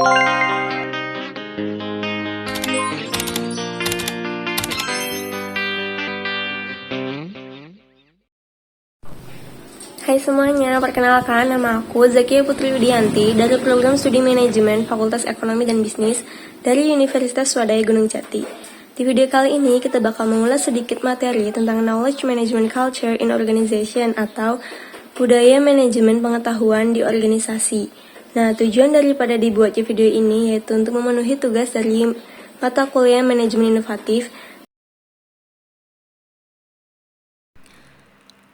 Hai semuanya, perkenalkan nama aku Zakia Putri Widianti dari Program Studi Manajemen Fakultas Ekonomi dan Bisnis dari Universitas Swadaya Gunung Jati. Di video kali ini kita bakal mengulas sedikit materi tentang Knowledge Management Culture in Organization atau budaya manajemen pengetahuan di organisasi. Nah, tujuan daripada dibuatnya video ini yaitu untuk memenuhi tugas dari mata kuliah manajemen inovatif.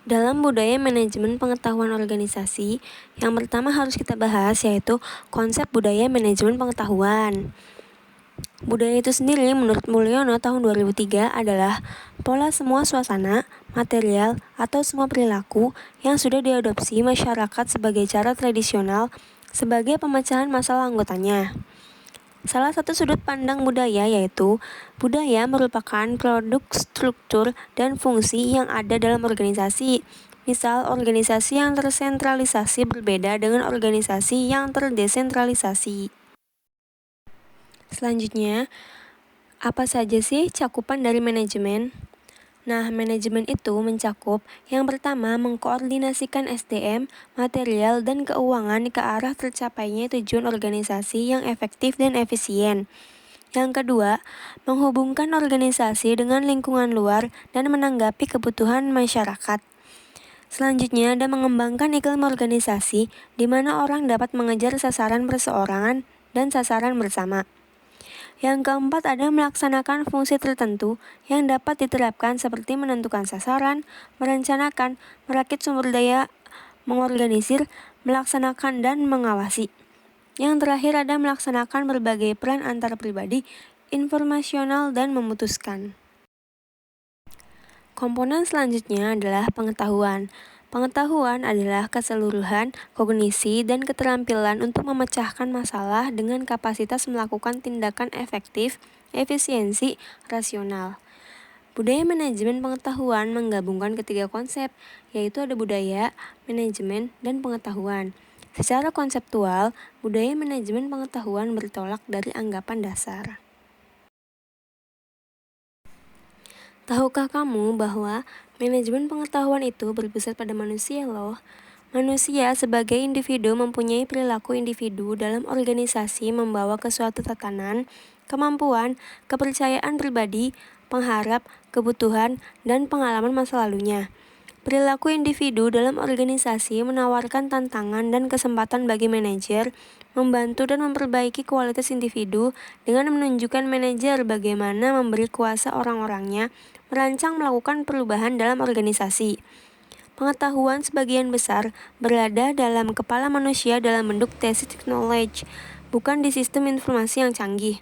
Dalam budaya manajemen pengetahuan organisasi, yang pertama harus kita bahas yaitu konsep budaya manajemen pengetahuan. Budaya itu sendiri menurut Mulyono tahun 2003 adalah pola semua suasana, material, atau semua perilaku yang sudah diadopsi masyarakat sebagai cara tradisional sebagai pemecahan masalah anggotanya. Salah satu sudut pandang budaya yaitu budaya merupakan produk struktur dan fungsi yang ada dalam organisasi. Misal, organisasi yang tersentralisasi berbeda dengan organisasi yang terdesentralisasi. Selanjutnya, apa saja sih cakupan dari manajemen? Nah, manajemen itu mencakup yang pertama mengkoordinasikan SDM, material, dan keuangan ke arah tercapainya tujuan organisasi yang efektif dan efisien. Yang kedua, menghubungkan organisasi dengan lingkungan luar dan menanggapi kebutuhan masyarakat. Selanjutnya ada mengembangkan iklim organisasi di mana orang dapat mengejar sasaran perseorangan dan sasaran bersama. Yang keempat ada melaksanakan fungsi tertentu yang dapat diterapkan seperti menentukan sasaran, merencanakan, merakit sumber daya, mengorganisir, melaksanakan, dan mengawasi. Yang terakhir ada melaksanakan berbagai peran antar pribadi, informasional, dan memutuskan. Komponen selanjutnya adalah pengetahuan. Pengetahuan adalah keseluruhan kognisi dan keterampilan untuk memecahkan masalah dengan kapasitas melakukan tindakan efektif, efisiensi, rasional. Budaya manajemen pengetahuan menggabungkan ketiga konsep, yaitu ada budaya, manajemen, dan pengetahuan. Secara konseptual, budaya manajemen pengetahuan bertolak dari anggapan dasar. Tahukah kamu bahwa manajemen pengetahuan itu berpusat pada manusia loh? Manusia sebagai individu mempunyai perilaku individu dalam organisasi membawa ke suatu tatanan, kemampuan, kepercayaan pribadi, pengharap, kebutuhan, dan pengalaman masa lalunya. Perilaku individu dalam organisasi menawarkan tantangan dan kesempatan bagi manajer, membantu dan memperbaiki kualitas individu dengan menunjukkan manajer bagaimana memberi kuasa orang-orangnya merancang melakukan perubahan dalam organisasi. Pengetahuan sebagian besar berada dalam kepala manusia dalam bentuk tacit knowledge, bukan di sistem informasi yang canggih.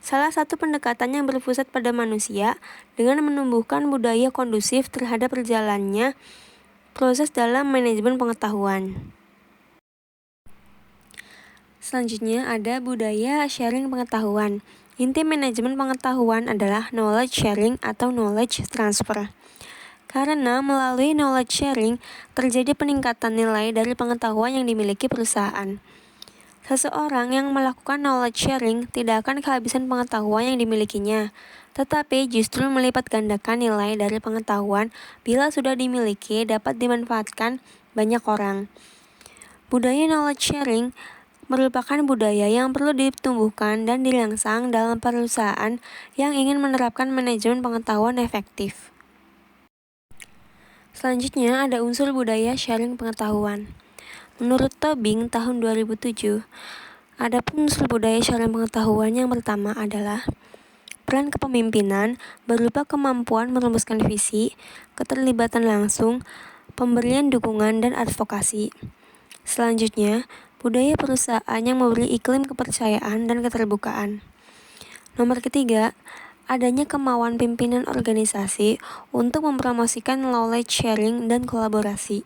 Salah satu pendekatan yang berpusat pada manusia dengan menumbuhkan budaya kondusif terhadap berjalannya proses dalam manajemen pengetahuan. Selanjutnya ada budaya sharing pengetahuan. Inti manajemen pengetahuan adalah knowledge sharing atau knowledge transfer. Karena melalui knowledge sharing terjadi peningkatan nilai dari pengetahuan yang dimiliki perusahaan. Seseorang yang melakukan knowledge sharing tidak akan kehabisan pengetahuan yang dimilikinya, tetapi justru melipat gandakan nilai dari pengetahuan bila sudah dimiliki dapat dimanfaatkan banyak orang. Budaya knowledge sharing merupakan budaya yang perlu ditumbuhkan dan dirangsang dalam perusahaan yang ingin menerapkan manajemen pengetahuan efektif. Selanjutnya ada unsur budaya sharing pengetahuan. Menurut Tobing tahun 2007, adapun unsur budaya sharing pengetahuan yang pertama adalah peran kepemimpinan berupa kemampuan merumuskan visi, keterlibatan langsung, pemberian dukungan dan advokasi. Selanjutnya, budaya perusahaan yang memberi iklim kepercayaan dan keterbukaan. Nomor ketiga, adanya kemauan pimpinan organisasi untuk mempromosikan knowledge sharing dan kolaborasi.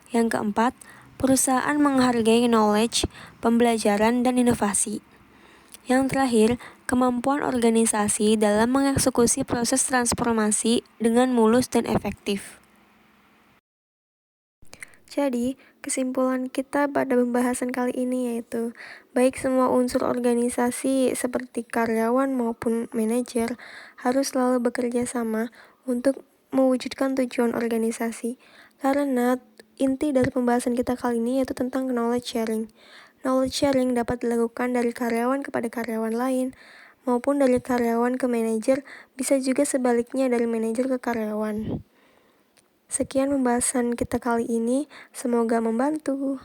Yang keempat, perusahaan menghargai knowledge, pembelajaran, dan inovasi. Yang terakhir, kemampuan organisasi dalam mengeksekusi proses transformasi dengan mulus dan efektif. Jadi, kesimpulan kita pada pembahasan kali ini yaitu, baik semua unsur organisasi seperti karyawan maupun manajer harus selalu bekerja sama untuk mewujudkan tujuan organisasi. Karena inti dari pembahasan kita kali ini yaitu tentang knowledge sharing. Knowledge sharing dapat dilakukan dari karyawan kepada karyawan lain, maupun dari karyawan ke manajer, bisa juga sebaliknya dari manajer ke karyawan. Sekian pembahasan kita kali ini, semoga membantu.